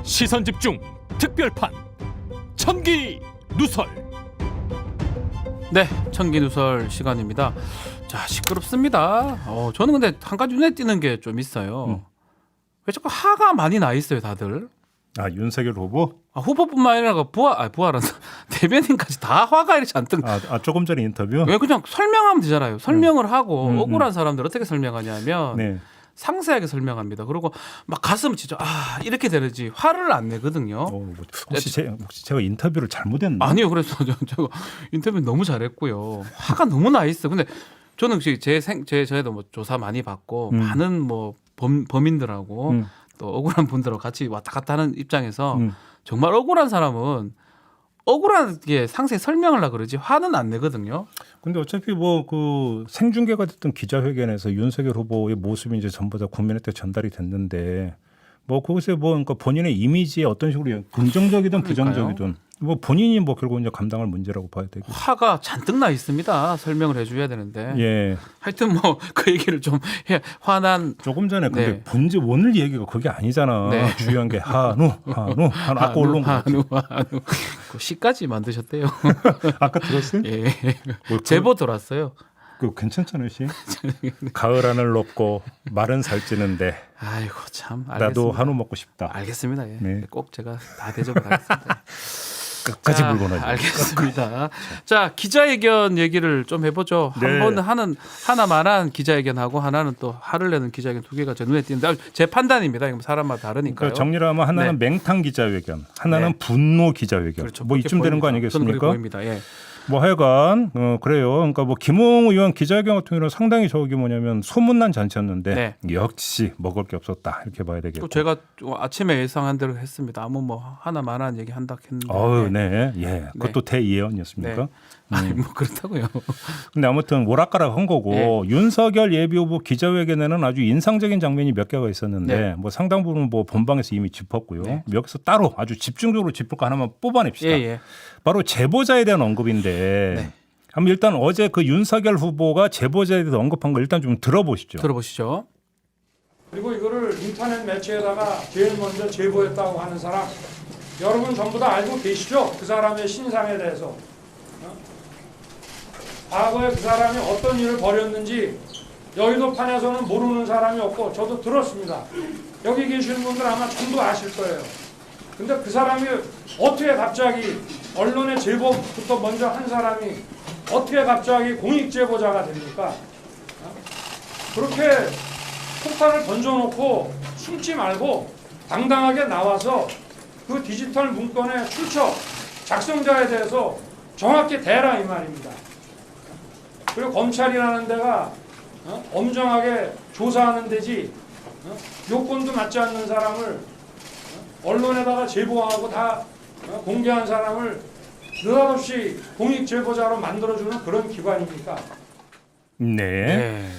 시선집중 특별판 천기 누설. 네, 천기 누설 시간입니다. 자, 시끄럽습니다. 저는 근데 한 가지 눈에 띄는 게 좀 있어요. 왜 자꾸 화가 많이 나 있어요, 다들? 아, 윤석열 후보? 후보뿐만 아니라 부하라는 대변인까지 다 화가 이렇게 잔뜩. 조금 전에 인터뷰? 왜 그냥 설명하면 되잖아요. 설명을 하고 억울한 사람들 어떻게 설명하냐면 네. 상세하게 설명합니다. 그리고 막 가슴 진짜 이렇게 되는지 화를 안 내거든요. 혹시 제가 인터뷰를 잘못했나? 아니요, 그래서 제가 인터뷰 너무 잘했고요. 화가 너무 나 있어. 근데 저는 저희도 뭐 조사 많이 받고 많은 뭐 범인들하고 또 억울한 분들하고 같이 왔다 갔다 하는 입장에서 정말 억울한 사람은 억울하게 상세히 설명하려고 그러지 화는 안 내거든요. 근데 어차피 뭐 그 생중계가 됐던 기자회견에서 윤석열 후보의 모습이 이제 전부 다 국민한테 전달이 됐는데 뭐 그것에 뭐 그러니까 본인의 이미지에 어떤 식으로 긍정적이든 부정적이든 뭐 본인이 뭐 결국 이제 감당할 문제라고 봐야 되고. 화가 잔뜩 나 있습니다. 설명을 해줘야 되는데. 예. 하여튼 뭐 그 얘기를 좀 해. 화난. 조금 전에 근데 네. 본질 오늘 얘기가 그게 아니잖아. 네. 중요한 게 한우 아까 올라온 거. 한우. 그 시까지 만드셨대요. 아까 들었어요? 예. 제보 들어왔어요. 그 괜찮잖아요, 씨. 가을 하늘 높고 마른 살찌는데. 아이고 참. 알겠습니다. 나도 한우 먹고 싶다. 알겠습니다. 예. 네. 꼭 제가 다 대접을 하겠습니다. 끝까지 물건하죠. 알겠습니다. 자, 기자회견 얘기를 좀 해보죠. 네. 한 번은 하나만한 기자회견하고 하나는 또 화를 내는 기자회견 두 개가 제 눈에 띄는데 제 판단입니다. 이건 사람마다 다르니까요. 그러니까 정리를 하면 하나는 맹탕 기자회견, 하나는 네. 분노 기자회견. 그렇죠. 뭐 이쯤 되는 거 저는 그렇게 아니겠습니까? 보입니다. 예. 뭐 하여간 그래요. 그러니까 뭐 김웅 의원 기자회견 같은 경우는 상당히 저기 뭐냐면 소문난 잔치였는데 네. 역시 먹을 게 없었다 이렇게 봐야 되겠고. 또 제가 아침에 예상한 대로 했습니다. 아무 뭐 하나만한 얘기 한다 했는데. 네, 예, 그것도 대예언이었습니까? 네. 아니 뭐 그렇다고요. 근데 아무튼 오락가락 한 거고 네. 윤석열 예비후보 기자회견에는 아주 인상적인 장면이 몇 개가 있었는데 네. 뭐 상당 부분 뭐 본방에서 이미 짚었고요. 네. 여기서 따로 아주 집중적으로 짚을 거 하나만 뽑아냅시다. 예. 바로 제보자에 대한 언급인데 네. 한번 일단 어제 그 윤석열 후보가 제보자에 대해서 언급한 거 일단 좀 들어보시죠. 들어보시죠. 그리고 이거를 인터넷 매체에다가 제일 먼저 제보했다고 하는 사람 여러분 전부 다 알고 계시죠? 그 사람의 신상에 대해서 과거에 그 사람이 어떤 일을 벌였는지 여의도판에서는 모르는 사람이 없고 저도 들었습니다. 여기 계시는 분들 아마 전부 아실 거예요. 근데 그 사람이 어떻게 갑자기 언론의 제보부터 먼저 한 사람이 어떻게 갑자기 공익제보자가 됩니까? 그렇게 폭탄을 던져놓고 숨지 말고 당당하게 나와서 그 디지털 문건의 출처, 작성자에 대해서 정확히 대라 이 말입니다. 그리고 검찰이라는 데가 엄정하게 조사하는 데지 요건도 맞지 않는 사람을 언론에다가 제보하고 다 공개한 사람을 느닷없이 공익제보자로 만들어주는 그런 기관입니까? 네.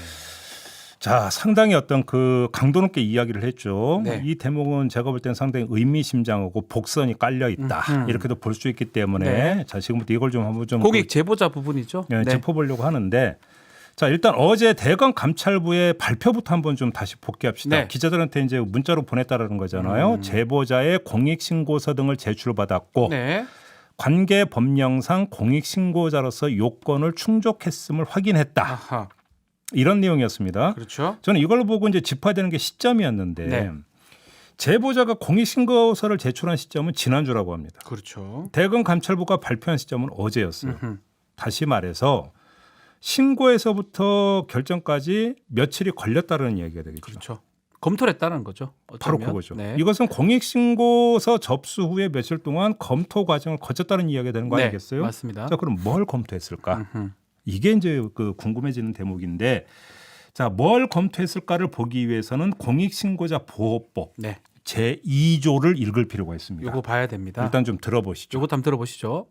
자, 상당히 어떤 그 강도 높게 이야기를 했죠. 네. 이 대목은 제가 볼 때는 상당히 의미심장하고 복선이 깔려 있다. 이렇게도 볼 수 있기 때문에 네. 자, 지금부터 이걸 좀 한번 좀 공익 제보자 부분이죠. 네. 짚어보려고 하는데 자, 일단 어제 대검 감찰부의 발표부터 한번 좀 다시 복귀합시다. 네. 기자들한테 이제 문자로 보냈다라는 거잖아요. 제보자의 공익신고서 등을 제출받았고 네. 관계 법령상 공익신고자로서 요건을 충족했음을 확인했다. 아하. 이런 내용이었습니다. 그렇죠. 저는 이걸 보고 이제 짚어야 되는 게 시점이었는데 네. 제보자가 공익신고서를 제출한 시점은 지난주라고 합니다. 그렇죠. 대검 감찰부가 발표한 시점은 어제였어요. 다시 말해서 신고에서부터 결정까지 며칠이 걸렸다는 얘기가 되겠죠. 그렇죠. 검토를 했다는 거죠. 바로 어쩌면. 그거죠. 네. 이것은 공익신고서 접수 후에 며칠 동안 검토 과정을 거쳤다는 이야기가 되는 거 네, 아니겠어요? 맞습니다. 자, 그럼 뭘 검토했을까? 이게 이제 그 궁금해지는 대목인데, 자, 뭘 검토했을까를 보기 위해서는 공익신고자 보호법 네. 제2조를 읽을 필요가 있습니다. 요거 봐야 됩니다. 일단 좀 들어보시죠. 요거 한번 들어보시죠.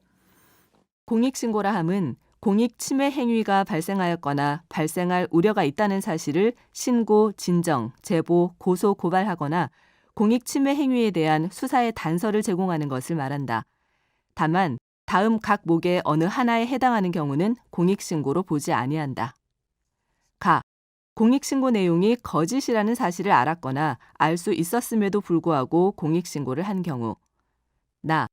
공익신고라 함은 공익침해 행위가 발생하였거나 발생할 우려가 있다는 사실을 신고, 진정, 제보, 고소, 고발하거나 공익침해 행위에 대한 수사의 단서를 제공하는 것을 말한다. 다만 다음 각 목의 어느 하나에 해당하는 경우는 공익신고로 보지 아니한다. 가. 공익신고 내용이 거짓이라는 사실을 알았거나 알 수 있었음에도 불구하고 공익신고를 한 경우. 나.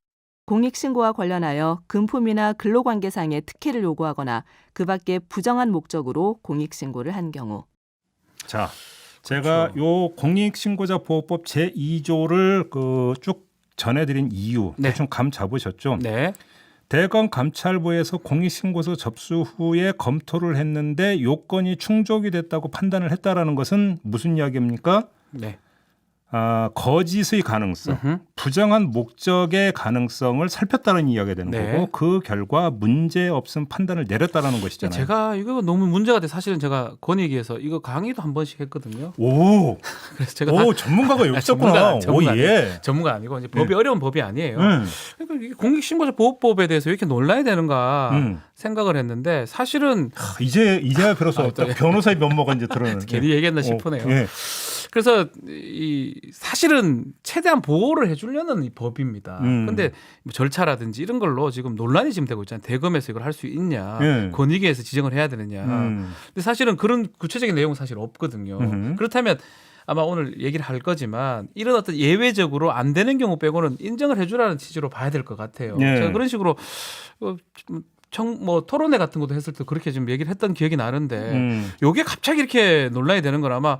공익신고와 관련하여 금품이나 근로관계상의 특혜를 요구하거나 그 밖에 부정한 목적으로 공익신고를 한 경우. 자, 제가 요 공익신고자 보호법 제2조를 쭉 전해드린 이유 네. 대충 감 잡으셨죠? 네. 대검 감찰부에서 공익신고서 접수 후에 검토를 했는데 요건이 충족이 됐다고 판단을 했다라는 것은 무슨 이야기입니까? 네. 거짓의 가능성, 음흠. 부정한 목적의 가능성을 살폈다는 이야기가 되는 네. 거고 그 결과 문제 없음 판단을 내렸다라는 것이잖아요. 제가 이거 너무 문제가 돼. 사실은 제가 권익위에서 이거 강의도 한 번씩 했거든요. 오, 그래서 제가 오 전문가가 여기 있었구나. 전문가 오 예. 전문가 아니고 이제 법이 네. 어려운 법이 아니에요. 음, 그러니까 이게 공익신고자 보호법에 대해서 왜 이렇게 논란이 되는가 생각을 했는데 사실은 이제야 비로소 아, 또 딱 변호사의 면모가 이제 드러나는. 괜히 얘기했나 싶으네요. 예. 그래서 이 사실은 최대한 보호를 해주려는 이 법입니다. 그런데 뭐 절차라든지 이런 걸로 지금 논란이 지금 되고 있잖아요. 대검에서 이걸 할 수 있냐, 예. 권익위에서 지정을 해야 되느냐. 근데 사실은 그런 구체적인 내용은 사실 없거든요. 그렇다면 아마 오늘 얘기를 할 거지만 이런 어떤 예외적으로 안 되는 경우 빼고는 인정을 해주라는 취지로 봐야 될 것 같아요. 예. 제가 그런 식으로 뭐 토론회 같은 것도 했을 때 그렇게 좀 얘기를 했던 기억이 나는데 요게 갑자기 이렇게 논란이 되는 건 아마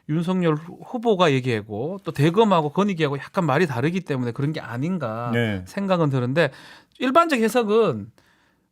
윤석열 후보가 얘기하고 또 대검하고 권익위하고 약간 말이 다르기 때문에 그런 게 아닌가 네. 생각은 드는데 일반적 해석은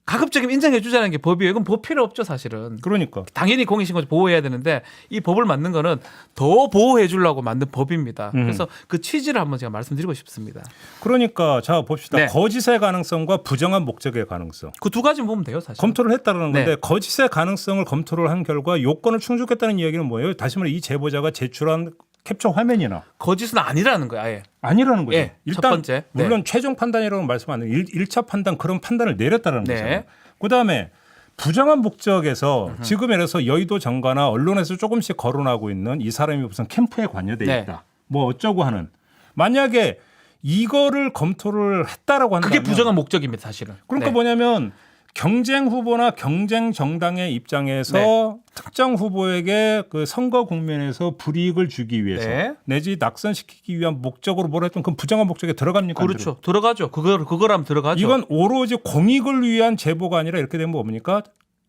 가급적이면 인정해 주자는 게 법이에요. 이건 법 필요 없죠, 사실은. 그러니까. 당연히 공익신고 보호해야 되는데 이 법을 만든 거는 더 보호해 주려고 만든 법입니다. 그래서 그 취지를 한번 제가 말씀드리고 싶습니다. 그러니까 자 봅시다. 네. 거짓의 가능성과 부정한 목적의 가능성. 그 두 가지 보면 돼요, 사실. 검토를 했다는 건데 네. 거짓의 가능성을 검토를 한 결과 요건을 충족했다는 이야기는 뭐예요? 다시 말해 이 제보자가 제출한 캡처 화면이나 거짓은 아니라는 거야, 아예. 아니라는 거죠. 예, 첫 일단 번째. 네. 물론 최종 판단이라고 말씀 안 해요. 1차 판단 그런 판단을 내렸다는 네. 거잖아요. 그다음에 부정한 목적에서 지금 예를 들어서 여의도 정가나 언론에서 조금씩 거론하고 있는 이 사람이 무슨 캠프에 관여돼 네. 있다. 뭐 어쩌고 하는. 만약에 이거를 검토를 했다라고 한다면 그게 부정한 목적입니다, 사실은. 그러니까 네. 뭐냐면 경쟁 후보나 경쟁 정당의 입장에서 네. 특정 후보에게 그 선거 국면에서 불이익을 주기 위해서 네. 내지 낙선시키기 위한 목적으로 뭐라 했던 그 부정한 목적에 들어갑니까? 안 그렇죠. 들어가죠. 그거라면 들어가죠. 이건 오로지 공익을 위한 제보가 아니라 이렇게 되면 뭡니까?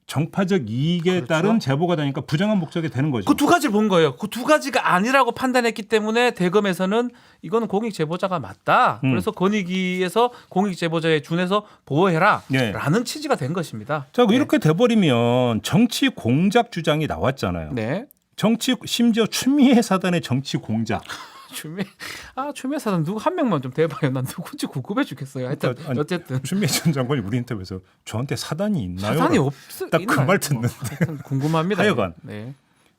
정파적 이익에 그렇죠. 따른 제보가 되니까 부정한 목적이 되는 거죠. 그 두 가지를 본 거예요. 그 두 가지가 아니라고 판단했기 때문에 대검에서는 이거는 공익 제보자가 맞다. 그래서 권익위에서 공익 제보자에 준해서 보호해라라는 네. 취지가 된 것입니다. 자, 이렇게 돼버리면 정치 공작 주장이 나왔잖아요. 네. 정치 심지어 추미애 사단의 정치 공작. 추미애 사단 누구 한 명만 좀 대봐요. 난 누군지 궁금해 죽겠어요. 하여튼 아니, 어쨌든 추미애 전 장관이 우리 인터뷰에서 저한테 사단이 있나요? 사단이 없어. 딱 그 말 듣는데 하여튼 궁금합니다. 하여간. 네.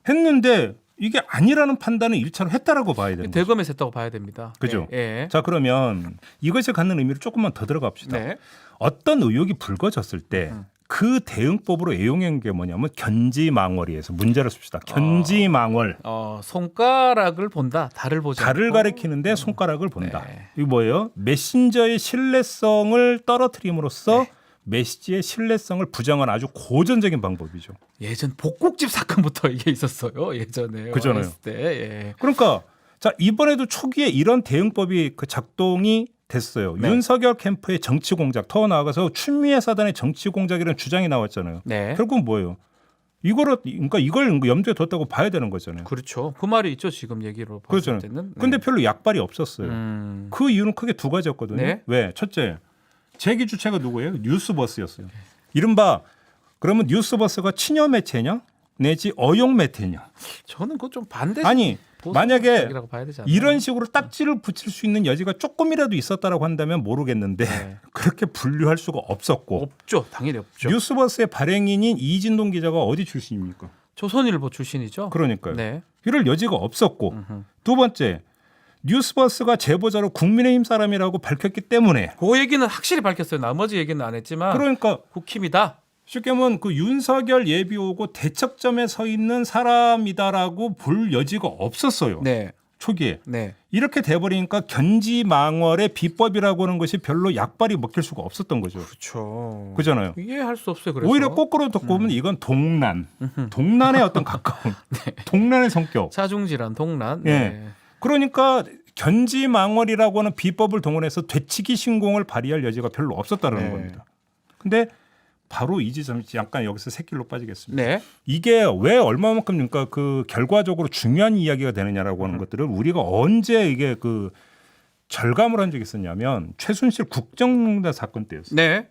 했는데 이게 아니라는 판단을 1차로 했다라고 봐야 되는 거죠. 대검에서 했다고 봐야 됩니다. 그죠? 예. 예. 자, 그러면 이것이 갖는 의미를 조금만 더 들어가 봅시다. 네. 어떤 의혹이 불거졌을 때 그 대응법으로 애용한 게 뭐냐면 견지망월이에서 문제를 씁시다. 견지망월. 손가락을 본다. 달을 보지 달을 않고. 가리키는데 손가락을 본다. 네. 이거 뭐예요? 메신저의 신뢰성을 떨어뜨림으로써 네. 메시지의 신뢰성을 부정한 아주 고전적인 방법이죠. 예전 복국집 사건부터 이게 있었어요. 예전에 그잖아요. 어렸을 때. 예. 그러니까 자 이번에도 초기에 이런 대응법이 그 작동이 됐어요. 네. 윤석열 캠프의 정치 공작, 더 나아가서 추미애 사단의 정치 공작이라는 주장이 나왔잖아요. 네. 결국 뭐예요? 그러니까 이걸 염두에 뒀다고 봐야 되는 거잖아요. 그렇죠. 그 말이 있죠. 지금 얘기로 봤을 그렇잖아요. 때는. 네. 근데 별로 약발이 없었어요. 음. 그 이유는 크게 두 가지였거든요. 네. 왜? 첫째, 재기 주체가 누구예요? 뉴스버스였어요. 이른바 그러면 뉴스버스가 친여 매체냐 내지 어용 매체냐? 저는 그거 좀 반대. 아니 만약에 라고 봐야 되지 않나요? 이런 식으로 딱지를 붙일 수 있는 여지가 조금이라도 있었다라고 한다면 모르겠는데 네. 그렇게 분류할 수가 없었고 없죠. 당연히 없죠. 뉴스버스의 발행인인 이진동 기자가 어디 출신입니까? 조선일보 출신이죠. 그러니까요. 네. 이럴 여지가 없었고 두 번째 뉴스버스가 제보자로 국민의힘 사람이라고 밝혔기 때문에 그 얘기는 확실히 밝혔어요. 나머지 얘기는 안 했지만 그러니까 국힘이다. 쉽게 보면 그 윤석열 예비오고 대척점에 서 있는 사람이다라고 볼 여지가 없었어요. 네. 초기에. 네. 이렇게 돼버리니까 견지망월의 비법이라고 하는 것이 별로 약발이 먹힐 수가 없었던 거죠. 그렇죠. 그잖아요. 이해할 수 없어요. 그래서 오히려 거꾸로 듣고 보면 이건 동난의 어떤 가까운 동난의 성격. 사중질환, 동란. 예. 네. 그러니까 견지망월이라고 하는 비법을 동원해서 되치기 신공을 발휘할 여지가 별로 없었다는 네. 겁니다. 근데 바로 이 지점 잠깐 여기서 새길로 빠지겠습니다. 네. 이게 왜 얼마만큼 그러니까 그 결과적으로 중요한 이야기가 되느냐라고 하는 것들을 우리가 언제 이게 그 절감을 한 적이 있었냐면 최순실 국정농단 사건 때였어요. 네.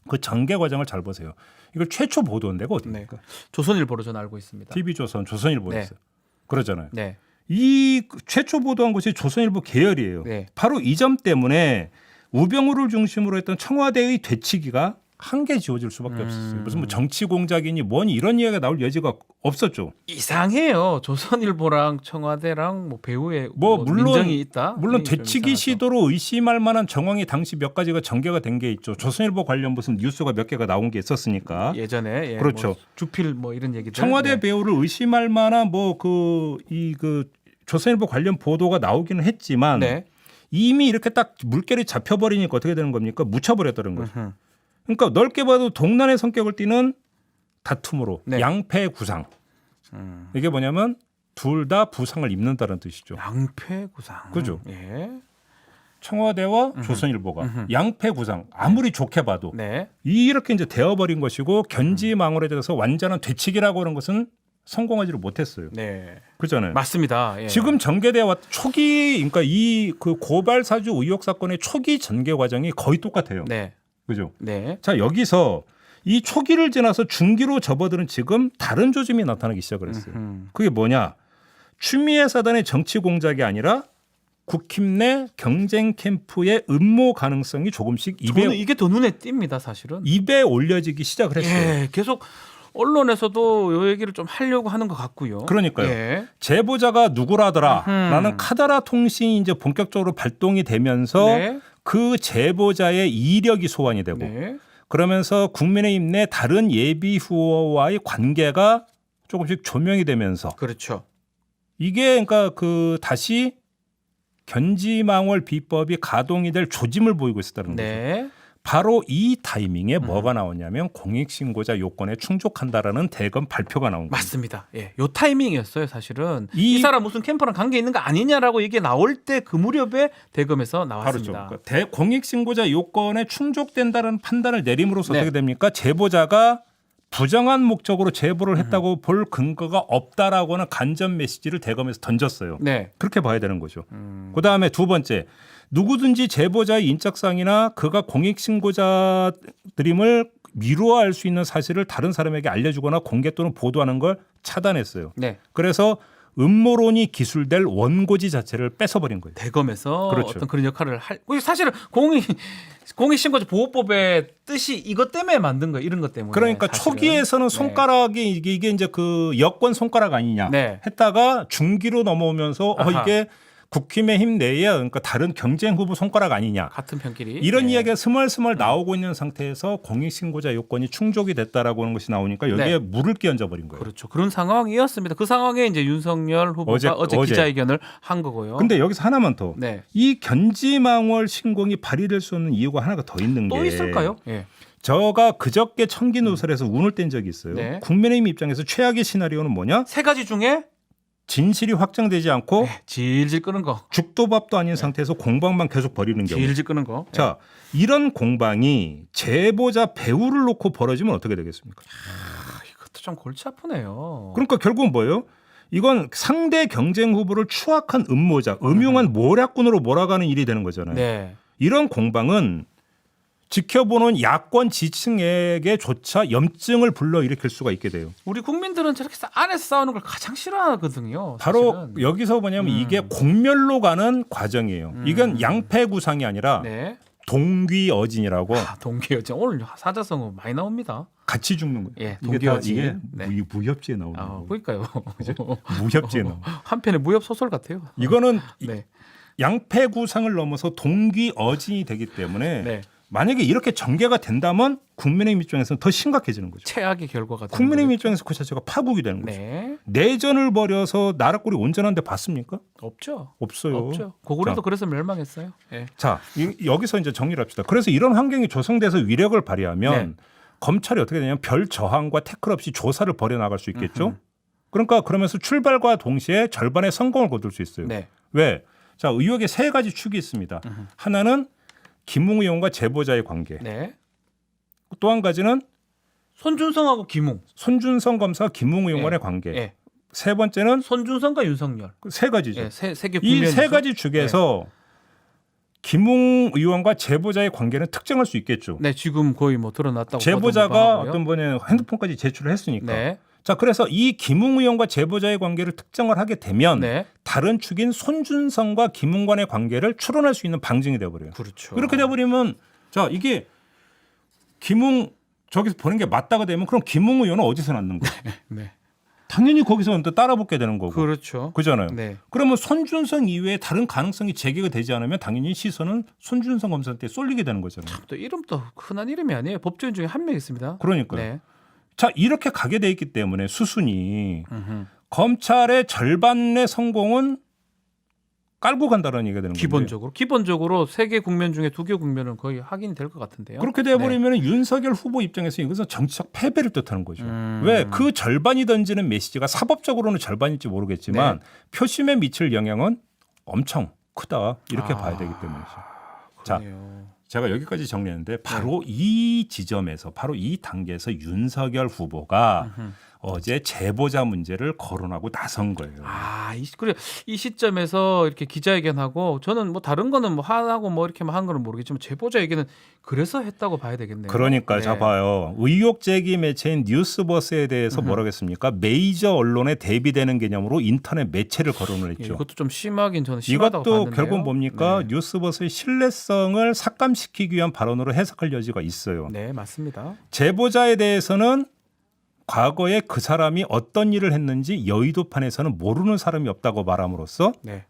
그 전개 과정을 잘 보세요. 이걸 최초 보도한 데가 어디입니까? 조선일보로 저는 알고 있습니다. TV조선, 조선일보였어요. 그러잖아요. 네. 이 최초 보도한 것이 조선일보 계열이에요. 네. 바로 이 점 때문에 우병우를 중심으로 했던 청와대의 되치기가 한계 지워질 수밖에 없었어요. 무슨 뭐 정치 공작이니 뭐니 이런 이야기가 나올 여지가 없었죠. 이상해요. 조선일보랑 청와대랑 뭐 배우의 뭐 물론 민정이 있다. 물론 이게 좀 되치기 이상하죠. 시도로 의심할 만한 정황이 당시 몇 가지가 전개가 된 게 있죠. 조선일보 관련 무슨 뉴스가 몇 개가 나온 게 있었으니까. 예전에 그렇죠. 뭐 주필 뭐 이런 얘기들. 청와대 네. 배우를 의심할 만한 뭐 그 조선일보 관련 보도가 나오기는 했지만 네. 이미 이렇게 딱 물결이 잡혀버리니까 어떻게 되는 겁니까? 묻혀버렸다는 거죠. 음흠. 그러니까 넓게 봐도 동난의 성격을 띠는 다툼으로 네. 양패구상. 이게 뭐냐면 둘 다 부상을 입는다는 뜻이죠. 양패구상. 그죠. 예. 청와대와 조선일보가 양패구상 아무리 좋게 봐도 네. 이렇게 이제 되어버린 것이고 견지망월에 대해서 완전한 되치기라고 하는 것은 성공하지를 못했어요. 네. 그렇잖아요. 맞습니다. 예. 지금 전개돼 왔 초기 그러니까 이 그 고발 사주 의혹 사건의 초기 전개 과정이 거의 똑같아요. 네. 그죠? 네. 자 여기서 이 초기를 지나서 중기로 접어드는 지금 다른 조짐이 나타나기 시작을 했어요. 그게 뭐냐? 추미애 사단의 정치 공작이 아니라 국힘 내 경쟁 캠프의 음모 가능성이 조금씩 저는 이게 더 눈에 띕니다, 사실은. 입에 올려지기 시작을 했어요. 예, 계속 언론에서도 이 얘기를 좀 하려고 하는 것 같고요. 그러니까요. 예. 제보자가 누구라더라라는 카더라 통신이 이제 본격적으로 발동이 되면서 네. 그 제보자의 이력이 소환이 되고 네. 그러면서 국민의힘 내 다른 예비 후보와의 관계가 조금씩 조명이 되면서 그렇죠. 이게 그러니까 그 다시 견지망월 비법이 가동이 될 조짐을 보이고 있었다는 거죠. 네. 바로 이 타이밍에 뭐가 나왔냐면 공익신고자 요건에 충족한다라는 대검 발표가 나온 거예요. 맞습니다. 예. 요 타이밍이었어요, 사실은. 이- 이 사람 무슨 캠프랑 관계 있는 거 아니냐라고 이게 나올 때 그 무렵에 대검에서 나왔습니다. 바로죠. 그러니까 공익신고자 요건에 충족된다는 판단을 내림으로써 네. 어떻게 됩니까? 제보자가 부정한 목적으로 제보를 했다고 볼 근거가 없다라고는 간접 메시지를 대검에서 던졌어요. 네. 그렇게 봐야 되는 거죠. 그다음에 두 번째, 누구든지 제보자의 인적사항이나 그가 공익신고자들임을 미루어할 수 있는 사실을 다른 사람에게 알려주거나 공개 또는 보도하는 걸 차단했어요. 네. 그래서 음모론이 기술될 원고지 자체를 뺏어버린 거예요. 대검에서 그렇죠. 어떤 그런 역할을 할. 사실은 공익신고자 보호법의 뜻이 이것 때문에 만든 거예요. 이런 것 때문에. 그러니까 사실은. 초기에서는 네. 손가락이 이게 이제 그 여권 손가락 아니냐 네. 했다가 중기로 넘어오면서 아하. 이게 국힘의힘 내에 그러니까 다른 경쟁 후보 손가락 아니냐 같은 편끼리 이런 네. 이야기가 스멀스멀 나오고 있는 상태에서 공익신고자 요건이 충족이 됐다라고 하는 것이 나오니까 여기에 네. 물을 끼얹어 버린 거예요. 그렇죠. 그런 상황이었습니다. 그 상황에 이제 윤석열 후보가 어제 기자회견을 한 거고요. 근데 여기서 하나만 더. 네. 이 견지망월 신공이 발휘될 수 없는 이유가 하나가 더 있는 게 또 있을까요? 예. 저가 그저께 청기누설에서 운을 뗀 적이 있어요. 네. 국민의힘 입장에서 최악의 시나리오는 뭐냐? 세 가지 중에 진실이 확정되지 않고 질질 끄는 거. 죽도 밥도 아닌 상태에서 공방만 계속 벌이는 경우. 질질 끄는 거. 자, 이런 공방이 제보자 배우를 놓고 벌어지면 어떻게 되겠습니까? 이것도 좀 골치 아프네요. 그러니까 결국은 뭐예요? 이건 상대 경쟁 후보를 추악한 음모자, 음흉한 모략꾼으로 몰아가는 일이 되는 거잖아요. 네. 이런 공방은 지켜보는 야권 지층에게조차 염증을 불러일으킬 수가 있게 돼요. 우리 국민들은 저렇게 안에서 싸우는 걸 가장 싫어하거든요. 바로 사실은. 여기서 뭐냐면 이게 공멸로 가는 과정이에요. 이건 양패구상이 아니라 네. 동귀어진이라고 동기여진 오늘 사자성어 많이 나옵니다. 같이 죽는 거예요. 예, 이게 다 동기어진. 이게 네. 무협지에 나오는 거예요. 그러니까요. 무협지에 나오는 거예요. 한편의 무협 소설 같아요. 이거는 네. 양패구상을 넘어서 동귀어진이 되기 때문에 네. 만약에 이렇게 전개가 된다면 국민의힘 입장에서는 더 심각해지는 거죠. 최악의 결과가 되는 국민의힘 거겠죠. 입장에서 그 자체가 파국이 되는 거죠. 네. 내전을 벌여서 나라 꼴이 온전한데 봤습니까? 없죠. 없어요. 없죠. 고구려도 자. 그래서 멸망했어요. 예. 자, 여기서 이제 정리를 합시다. 그래서 이런 환경이 조성돼서 위력을 발휘하면 검찰이 어떻게 되냐면 별 저항과 태클 없이 조사를 벌여 나갈 수 있겠죠. 그러니까 그러면서 출발과 동시에 절반의 성공을 거둘 수 있어요. 네. 왜? 자, 의혹의 세 가지 축이 있습니다. 하나는 김웅 의원과 제보자의 관계. 네. 또 한 가지는 손준성하고 김웅. 손준성 검사 김웅 의원 간의 예. 관계. 예. 세 번째는 손준성과 윤석열. 세 가지죠. 예. 세계 이 국면 세 가지 축에서 김웅 의원과 제보자의 관계는 특정할 수 있겠죠. 네, 지금 거의 뭐 드러났다고. 제보자가 보도하고요. 어떤 분의 핸드폰까지 제출을 했으니까. 네. 자, 그래서 이 김웅 의원과 제보자의 관계를 특정을 하게 되면 네. 다른 축인 손준성과 김웅 간의 관계를 추론할 수 있는 방증이 돼버려요. 그렇죠. 이렇게 돼버리면 자, 이게 김웅 저기서 보는 게 맞다가 되면 그럼 김웅 의원은 어디서 낳는 거예요? 네. 당연히 거기서 또 따라붙게 되는 거고. 그렇죠. 그잖아요. 네. 그러면 손준성 이외에 다른 가능성이 제기가 되지 않으면 당연히 시선은 손준성 검사한테 쏠리게 되는 거잖아요. 또 이름도 흔한 이름이 아니에요. 법조인 중에 한 명 있습니다. 그러니까요. 네. 자, 이렇게 가게 돼 있기 때문에 수순이 음흠. 검찰의 절반의 성공은 깔고 간다는 얘기가 되는 거예요. 기본적으로 세 개 국면 중에 두 개 국면은 거의 확인이 될 것 같은데요. 그렇게 돼버리면 윤석열 후보 입장에서 이것은 정치적 패배를 뜻하는 거죠. 왜? 그 절반이 던지는 메시지가 사법적으로는 절반일지 모르겠지만 표심에 미칠 영향은 엄청 크다. 이렇게 봐야 되기 때문이죠. 자, 그러네요. 제가 여기까지 정리했는데 바로 이 지점에서 바로 이 단계에서 윤석열 후보가 어제 제보자 문제를 거론하고 나선 거예요. 그래 이 시점에서 이렇게 기자회견하고 저는 뭐 다른 거는 뭐 하고 뭐 이렇게 한 거는 모르겠지만 제보자 얘기는 그래서 했다고 봐야 되겠네요. 그러니까 네. 자 봐요. 의혹 제기 매체인 뉴스버스에 대해서 뭐라겠습니까? 메이저 언론에 대비되는 개념으로 인터넷 매체를 거론을 했죠. 이것도 좀 심하긴 저는 심하다고 이것도 봤는데요. 결국 뭡니까? 네. 뉴스버스의 신뢰성을 삭감시키기 위한 발언으로 해석할 여지가 있어요. 네, 맞습니다. 제보자에 대해서는 과거에 그 사람이 어떤 일을 했는지 여의도판에서는 모르는 사람이 없다고 말함으로써 네.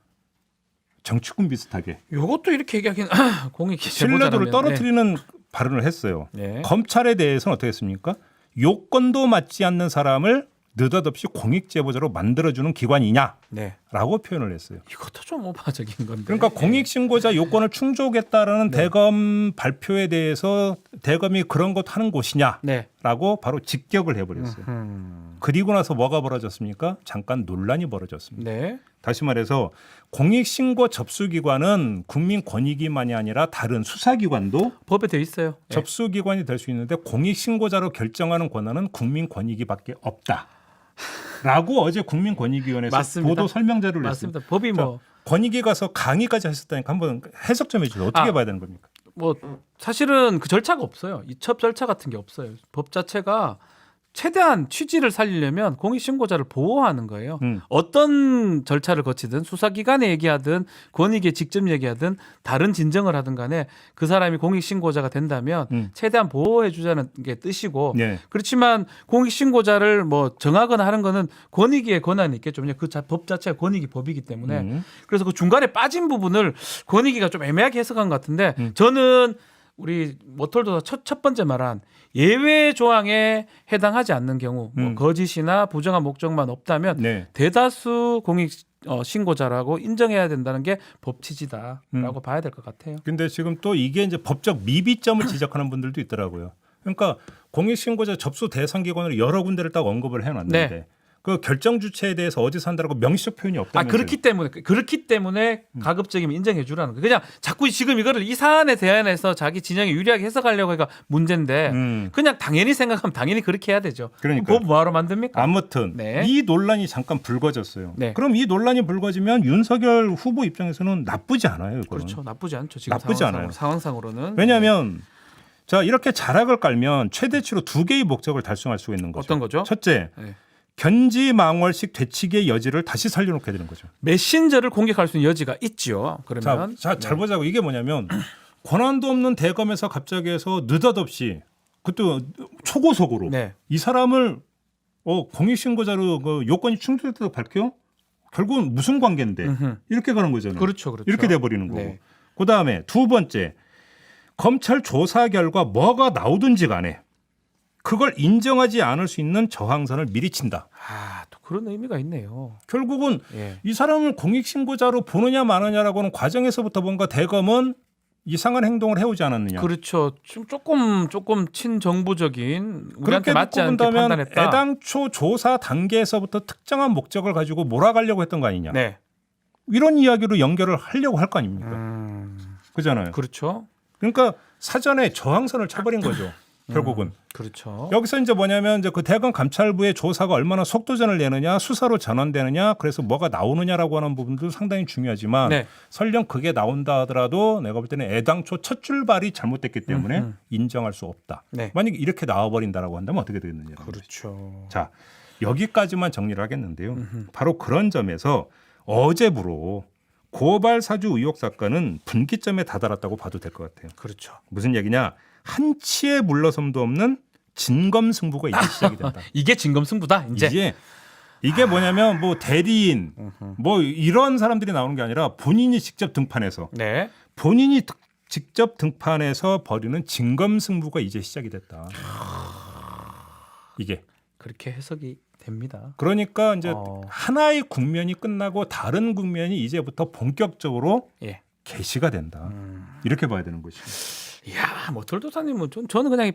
정치꾼 비슷하게 이것도 이렇게 얘기하긴 공익 신뢰도를 떨어뜨리는 발언을 했어요. 네. 검찰에 대해서는 어떻게 했습니까? 요건도 맞지 않는 사람을 느닷없이 공익제보자로 만들어주는 기관이냐라고 네. 표현을 했어요. 이것도 좀 오바적인 건데. 그러니까 공익신고자 요건을 충족했다라는 네. 대검 발표에 대해서 대검이 그런 것 하는 곳이냐라고 네. 바로 직격을 해버렸어요. 그리고 나서 뭐가 벌어졌습니까? 잠깐 논란이 벌어졌습니다. 네. 다시 말해서 공익신고 접수기관은 국민권익위만이 아니라 다른 수사기관도 법에 돼 있어요. 네. 접수기관이 될 수 있는데 공익신고자로 결정하는 권한은 국민권익위밖에 없다. 라고 어제 국민권익위원회에서 맞습니다. 보도 설명자를 맞습니다. 냈습니다. 법이 뭐 권익위 가서 강의까지 하셨다니까 한번 해석 좀 해주세요. 어떻게 봐야 되는 겁니까? 뭐 사실은 그 절차가 없어요. 이첩 절차 같은 게 없어요. 법 자체가 최대한 취지를 살리려면 공익신고자를 보호하는 거예요. 어떤 절차를 거치든 수사기관에 얘기하든 권익위에 직접 얘기하든 다른 진정을 하든 간에 그 사람이 공익신고자가 된다면 최대한 보호해 주자는 게 뜻이고 네. 그렇지만 공익신고자를 뭐 정하거나 하는 거는 권익위의 권한이 있겠죠. 그 법 자체가 권익위 법이기 때문에 그래서 그 중간에 빠진 부분을 권익위가 좀 애매하게 해석한 것 같은데 저는 우리 모털도 첫 번째 말한 예외 조항에 해당하지 않는 경우 뭐 거짓이나 부정한 목적만 없다면 네. 대다수 공익 신고자라고 인정해야 된다는 게 법 취지다라고 봐야 될 것 같아요. 근데 지금 또 이게 이제 법적 미비점을 지적하는 분들도 있더라고요. 그러니까 공익신고자 접수 대상 기관으로 여러 군데를 딱 언급을 해놨는데 네. 그 결정 주체에 대해서 어디서 한다라고 명시적 표현이 없다면서요. 그렇기 때문에 가급적이면 인정해 주라는 거예요. 그냥 자꾸 지금 이거를 이 사안에 대안해서 자기 진영에 유리하게 해석하려고 하니까 문제인데 그냥 당연히 생각하면 당연히 그렇게 해야 되죠. 그러니까요. 법 뭐하러 만듭니까? 아무튼 네. 이 논란이 잠깐 불거졌어요. 네. 그럼 이 논란이 불거지면 윤석열 후보 입장에서는 나쁘지 않아요. 이거는. 그렇죠. 나쁘지 않죠. 지금 나쁘지 않아요. 상황상으로는. 왜냐하면 자 이렇게 자락을 깔면 최대치로 두 개의 목적을 달성할 수가 있는 거죠. 어떤 거죠? 첫째, 네. 견지망월식 되치기의 여지를 다시 살려놓게 되는 거죠. 메신저를 공격할 수 있는 여지가 있죠. 그러면 잘 보자고 이게 뭐냐면 권한도 없는 대검에서 갑자기 해서 느닷없이 그것도 초고속으로 네. 이 사람을 공익신고자로 그 요건이 충족됐다고 밝혀? 결국은 무슨 관계인데 이렇게 가는 거잖아요. 그렇죠. 이렇게 돼버리는 거고. 네. 그다음에 두 번째 검찰 조사 결과 뭐가 나오든지 간에 그걸 인정하지 않을 수 있는 저항선을 미리 친다. 아, 또 그런 의미가 있네요. 결국은 예. 이 사람을 공익신고자로 보느냐 마느냐라고는 과정에서부터 뭔가 대검은 이상한 행동을 해오지 않았느냐. 그렇죠. 좀 조금 친정부적인 우리한테 그렇게 맞지 듣고 않게 본다면 판단했다. 애당초 조사 단계에서부터 특정한 목적을 가지고 몰아가려고 했던 거 아니냐. 네. 이런 이야기로 연결을 하려고 할 거 아닙니까? 그잖아요. 그렇죠. 그러니까 사전에 저항선을 쳐버린 거죠. 결국은. 그렇죠. 여기서 이제 뭐냐면 이제 그 대검 감찰부의 조사가 얼마나 속도전을 내느냐, 수사로 전환되느냐, 그래서 뭐가 나오느냐라고 하는 부분도 상당히 중요하지만 네. 설령 그게 나온다 하더라도 내가 볼 때는 애당초 첫 출발이 잘못됐기 때문에 인정할 수 없다. 네. 만약에 이렇게 나와버린다라고 한다면 어떻게 되겠느냐. 그렇죠. 자, 여기까지만 정리를 하겠는데요. 바로 그런 점에서 어제부로 고발 사주 의혹 사건은 분기점에 다다랐다고 봐도 될 것 같아요. 그렇죠. 무슨 얘기냐? 한치의 물러섬도 없는 진검승부가 이제 시작이 된다. 이게 진검승부다. 이제. 이게 뭐냐면 뭐 대리인 뭐 이런 사람들이 나오는 게 아니라 본인이 직접 등판해서 네. 본인이 직접 등판해서 벌이는 진검승부가 이제 시작이 됐다. 이게 그렇게 해석이 됩니다. 그러니까 이제 어. 하나의 국면이 끝나고 다른 국면이 이제부터 본격적으로 예. 개시가 된다. 이렇게 봐야 되는 것이죠. 이야, 뭐 돌도사님은 저는 그냥 이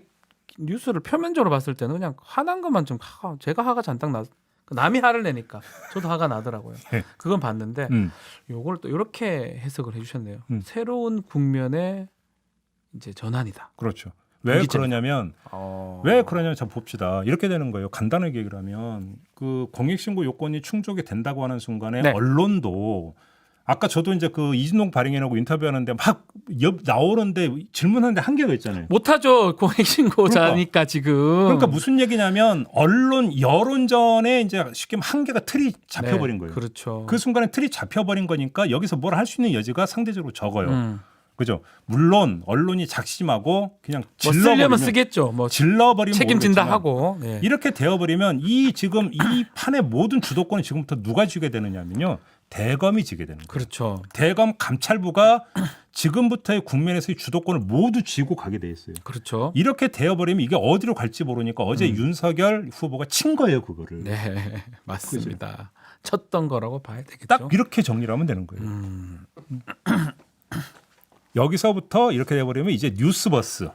뉴스를 표면적으로 봤을 때는 그냥 화난 것만 좀 제가 화가 잔뜩 남이 화를 내니까 저도 화가 나더라고요. 네. 그건 봤는데 요걸 또 이렇게 해석을 해주셨네요. 새로운 국면의 이제 전환이다. 그렇죠. 왜 분기점이다. 그러냐면 왜 그러냐면 자 봅시다. 이렇게 되는 거예요. 간단하게 얘기를 하면 그 공익신고 요건이 충족이 된다고 하는 순간에 네. 언론도 아까 저도 이제 그 이진동 발행인하고 인터뷰하는데 막 나오는데 질문하는데 한계가 있잖아요. 못하죠. 공익신고자니까 지금. 그러니까 무슨 얘기냐면 언론 여론전에 이제 쉽게 말하면 한계가 틀이 잡혀버린 네, 거예요. 그렇죠. 그 순간에 틀이 잡혀버린 거니까 여기서 뭘 할 수 있는 여지가 상대적으로 적어요. 음. 그죠? 물론 언론이 작심하고 그냥 뭐 질러버리면 쓰려면 쓰겠죠. 뭐 질러버리면 책임진다 모르겠지만 하고. 네. 이렇게 되어버리면 이 지금 이 판의 모든 주도권이 지금부터 누가 쥐게 되느냐면요. 대검이 지게 되는 거예요. 그렇죠. 대검 감찰부가 지금부터의 국면에서의 주도권을 모두 쥐고 가게 돼 있어요. 그렇죠. 이렇게 되어버리면 이게 어디로 갈지 모르니까 어제 윤석열 후보가 친 거예요, 그거를. 네, 맞습니다. 쳤던 거라고 봐야 되겠죠. 딱 이렇게 정리를 하면 되는 거예요. 여기서부터 이렇게 돼버리면 이제 뉴스버스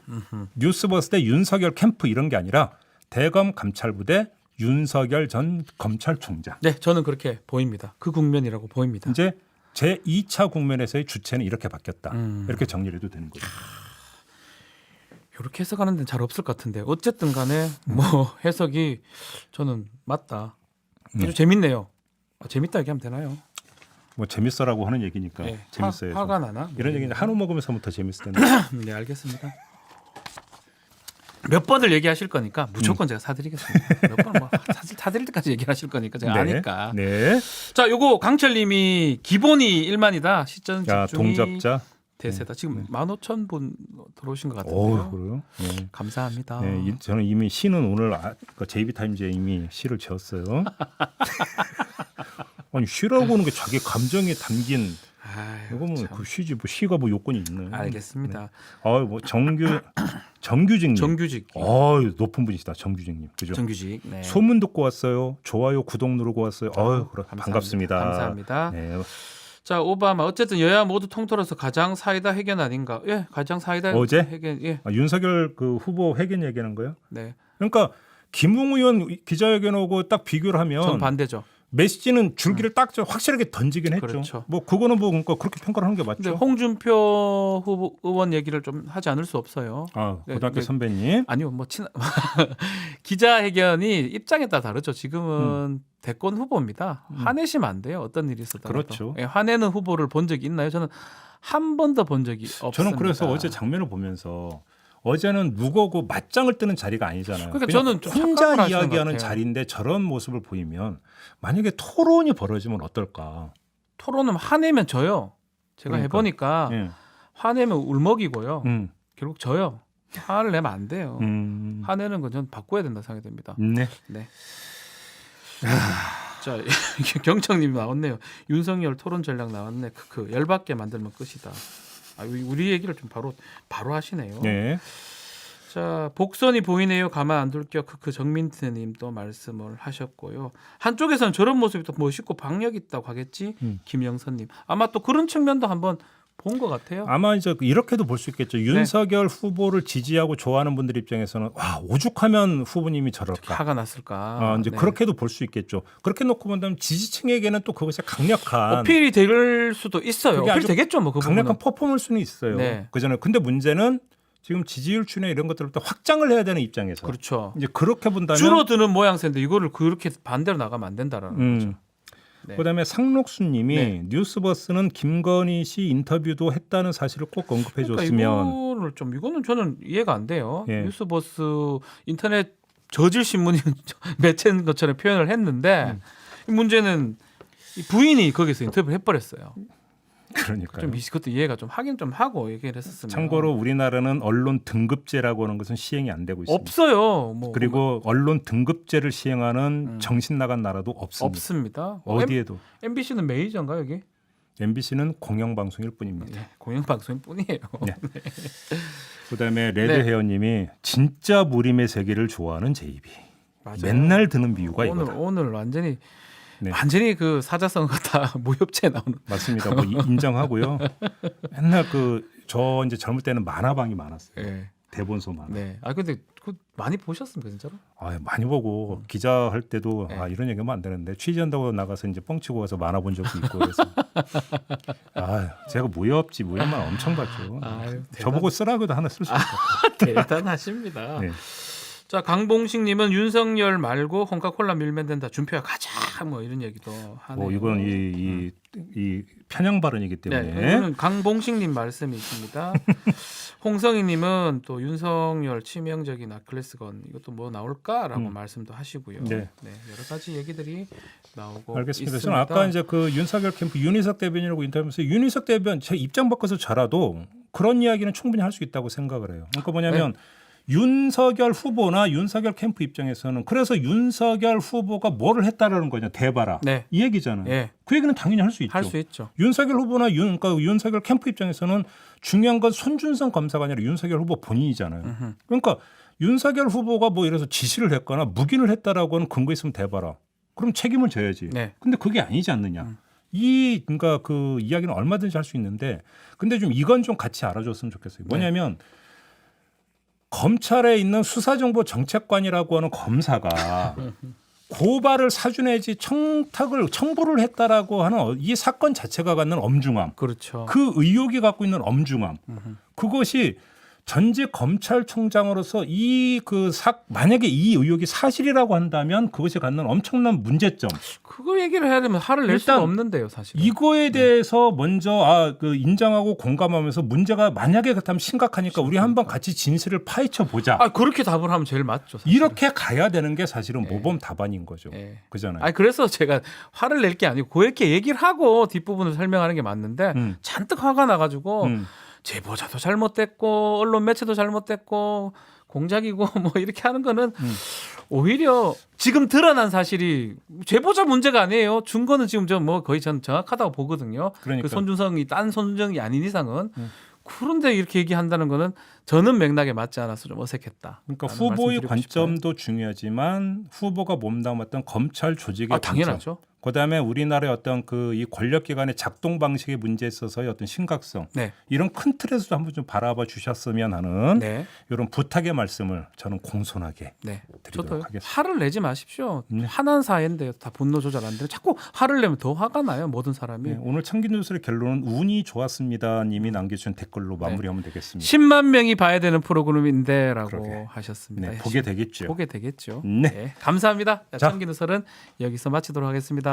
대 윤석열 캠프 이런 게 아니라 대검 감찰부 대 윤석열 전 검찰총장. 네, 저는 그렇게 보입니다. 그 국면이라고 보입니다. 이제 제 2차 국면에서의 주체는 이렇게 바뀌었다. 이렇게 정리를 해도 되는 거죠. 이렇게 해석하는 데는 잘 없을 것 같은데 어쨌든 간에 뭐 해석이 저는 맞다. 아주 재밌네요. 재밌다 얘기하면 되나요? 뭐 재밌어라고 하는 얘기니까 네, 재밌어요. 화가 나나? 이런 얘기는 한우 먹으면서부터 재밌을 텐데. 네, 알겠습니다. 몇 번을 얘기하실 거니까 무조건 제가 사드리겠습니다. 몇 번 뭐 사드릴 때까지 얘기하실 거니까 제가 아니까. 네. 자, 요거 강철님이 기본이 1만이다. 시전 자, 집중이 동접자. 대세다. 지금 15,000분 들어오신 것 같은데요. 오, 그래요? 네. 감사합니다. 네, 저는 이미 시는 오늘 JB타임즈에 이미 시를 지었어요. 아니 시라고 하는 게 자기 감정에 담긴 아유, 이거 뭐 참. 그 시지 뭐 시가 뭐 요건이 있네. 알겠습니다. 뭐 정규직님. 정규직. 높은 분이시다. 정규직님. 그죠? 정규직. 네. 소문 듣고 왔어요. 좋아요, 구독 누르고 왔어요. 반갑습니다. 감사합니다. 네. 자, 오바마 어쨌든 여야 모두 통틀어서 가장 사이다 회견 아닌가? 예, 가장 사이다 어제? 회견. 예. 윤석열 그 후보 회견 얘기하는 거예요? 네. 그러니까 김웅 의원 기자회견 오고 딱 비교를 하면 전 반대죠. 메시지는 줄기를 딱 확실하게 던지긴 했죠. 그렇죠. 뭐 그거는 뭐 그러니까 그렇게 평가를 하는 게 근데 맞죠. 홍준표 후보 의원 얘기를 좀 하지 않을 수 없어요. 고등학교 네, 선배님. 아니요, 뭐 기자회견이 입장에 따라 다르죠. 지금은 대권 후보입니다. 화내시면 안 돼요. 어떤 일이 있었더라도. 그렇죠. 예, 화내는 후보를 본 적이 있나요? 저는 한 번도 본 적이 없습니다. 저는 그래서 어제 장면을 보면서 어제는 누구고 맞짱을 뜨는 자리가 아니잖아요. 그러니까 그냥 저는 좀 혼자 착각을 하시는 이야기하는 것 같아요. 자리인데 저런 모습을 보이면 만약에 토론이 벌어지면 어떨까? 토론은 화내면 져요. 제가 그러니까. 해보니까 예. 화내면 울먹이고요. 음. 결국 져요. 화를 내면 안 돼요. 음. 화내는 건 전 바꿔야 된다 생각이 듭니다. 네. 네. 자, 경청님 나왔네요. 윤석열 토론 전략 나왔네. 열받게 만들면 끝이다. 우리 얘기를 좀 바로 하시네요. 네. 자, 복선이 보이네요. 가만 안 둘 겨. 그 정민트님 또 말씀을 하셨고요. 한쪽에서는 저런 모습이 또 멋있고 박력 있다고 하겠지. 김영선님 아마 또 그런 측면도 한번 본 것 같아요. 아마 이제 이렇게도 볼 수 있겠죠. 윤석열 후보를 지지하고 좋아하는 분들 입장에서는 와 오죽하면 후보님이 저럴까. 화가 났을까. 이제 그렇게도 볼 수 있겠죠. 그렇게 놓고 본다면 지지층에게는 또 그것이 강력한 어필이 될 수도 있어요. 그게 어필 아주 되겠죠. 뭐 그 강력한 부분은. 퍼포먼스는 있어요. 네. 그잖아요. 근데 문제는 지금 지지율 추나 이런 것들을 또 확장을 해야 되는 입장에서 그렇죠. 이제 그렇게 본다면 줄어드는 모양새인데 이거를 그렇게 반대로 나가면 안 된다라는 거죠. 네. 그다음에 상록수님이 네. 뉴스버스는 김건희 씨 인터뷰도 했다는 사실을 꼭 언급해 줬으면 이거는 저는 이해가 안 돼요. 예. 뉴스버스 인터넷 저질 신문이 매체인 것처럼 표현을 했는데 이 문제는 이 부인이 거기서 인터뷰를 해버렸어요. 그러니까요. 좀 그것도 이해가 좀 하긴 좀 하고 얘기를 했었으면. 참고로 우리나라는 언론 등급제라고 하는 것은 시행이 안 되고 있습니다. 없어요. 뭐 그리고 언론 등급제를 시행하는 정신 나간 나라도 없습니다. 없습니다. 어디에도. MBC는 메이저인가 여기? MBC는 공영방송일 뿐입니다. 네, 공영방송일 뿐이에요. 네. 그다음에 레드헤어님이 진짜 무림의 세계를 좋아하는 제이비. 맞아요. 맨날 드는 비유가 이거다. 오늘 완전히 네. 완전히 그 사자성 같다 무협지에 나오는. 맞습니다. 뭐 인정하고요. 맨날 저 이제 젊을 때는 만화방이 많았어요. 네. 대본소 만화. 네. 아 근데 그 많이 보셨습니까 진짜로? 많이 보고 기자할 때도 네. 이런 얘기하면 안 되는데 취재한다고 나가서 이제 뻥치고 가서 만화 본 적도 있고 그래서 제가 무협만 엄청 봤죠. 아유, 저보고 쓰라고도 하나 쓸 수 있어요. 대단하십니다. 네. 자 강봉식님은 윤석열 말고 홍카콜라 밀면 된다. 준표야 가자 뭐 이런 얘기도 하네요. 뭐 이건 이 편향 발언이기 때문에 네, 이거는 강봉식님 말씀이십니다. 홍성희님은 또 윤석열 치명적인 아킬레스건 이것도 뭐 나올까라고 말씀도 하시고요. 네. 여러 가지 얘기들이 나오고 알겠습니다. 있습니다. 저는 아까 이제 그 윤석열 캠프 윤희석 대변인이라고 인터뷰에서 윤희석 대변인 제 입장 바꿔서 저라도 그런 이야기는 충분히 할 수 있다고 생각을 해요. 그러니까 뭐냐면 윤석열 후보나 윤석열 캠프 입장에서는 그래서 윤석열 후보가 뭐를 했다라는 거냐 대봐라 네. 이 얘기잖아요. 네. 그 얘기는 당연히 할 수 있죠. 할 수 있죠. 윤석열 후보나 그러니까 윤석열 캠프 입장에서는 중요한 건 손준성 검사가 아니라 윤석열 후보 본인이잖아요. 그러니까 윤석열 후보가 뭐 이래서 지시를 했거나 묵인을 했다라고 하는 근거 있으면 대봐라. 그럼 책임을 져야지. 네. 근데 그게 아니지 않느냐. 그러니까 그 이야기는 얼마든지 할 수 있는데 근데 좀 이건 좀 같이 알아줬으면 좋겠어요. 뭐냐면 검찰에 있는 수사정보정책관이라고 하는 검사가 고발을 사주내지 청부를 했다라고 하는 이 사건 자체가 갖는 엄중함, 그렇죠. 그 의혹이 갖고 있는 엄중함, 그것이 전직 검찰총장으로서 만약에 이 의혹이 사실이라고 한다면 그것이 갖는 엄청난 문제점. 그거 얘기를 해야 되면 화를 낼 수가 없는데요, 사실. 이거에 대해서 먼저 인정하고 공감하면서 문제가 만약에 그렇다면 심각하니까 우리 한번 같이 진실을 파헤쳐 보자. 그렇게 답을 하면 제일 맞죠. 사실. 이렇게 가야 되는 게 사실은 모범 답안인 거죠. 그잖아요. 그래서 제가 화를 낼 게 아니고 그렇게 얘기를 하고 뒷부분을 설명하는 게 맞는데 잔뜩 화가 나가지고 제보자도 잘못됐고 언론 매체도 잘못됐고 공작이고 뭐 이렇게 하는 거는 오히려 지금 드러난 사실이 제보자 문제가 아니에요. 증거는 지금 거의 전 정확하다고 보거든요. 그러니까. 그 손준성이 딴 손준성이 아닌 이상은. 그런데 이렇게 얘기한다는 거는 저는 맥락에 맞지 않아서 좀 어색했다. 그러니까 후보의 관점도 중요하지만 후보가 몸담았던 검찰 조직의 관점. 당연하죠. 그다음에 우리나라의 어떤 이 권력기관의 작동 방식의 문제에 있어서의 어떤 심각성 이런 큰 틀에서도 한번 좀 바라봐 주셨으면 하는 이런 부탁의 말씀을 저는 공손하게 드리도록 저도요. 하겠습니다. 화를 내지 마십시오. 화난 사회인데요. 다 분노 조절 안 되는. 자꾸 화를 내면 더 화가 나요. 모든 사람이. 오늘 청기뉴스의 결론은 운이 좋았습니다 님이 남겨주신 댓글로 마무리하면 되겠습니다. 10만 명이 봐야 되는 프로그램인데라고 그러게. 하셨습니다. 보게 되겠죠. 보게 되겠죠. 네. 감사합니다. 자. 청기누설은 여기서 마치도록 하겠습니다.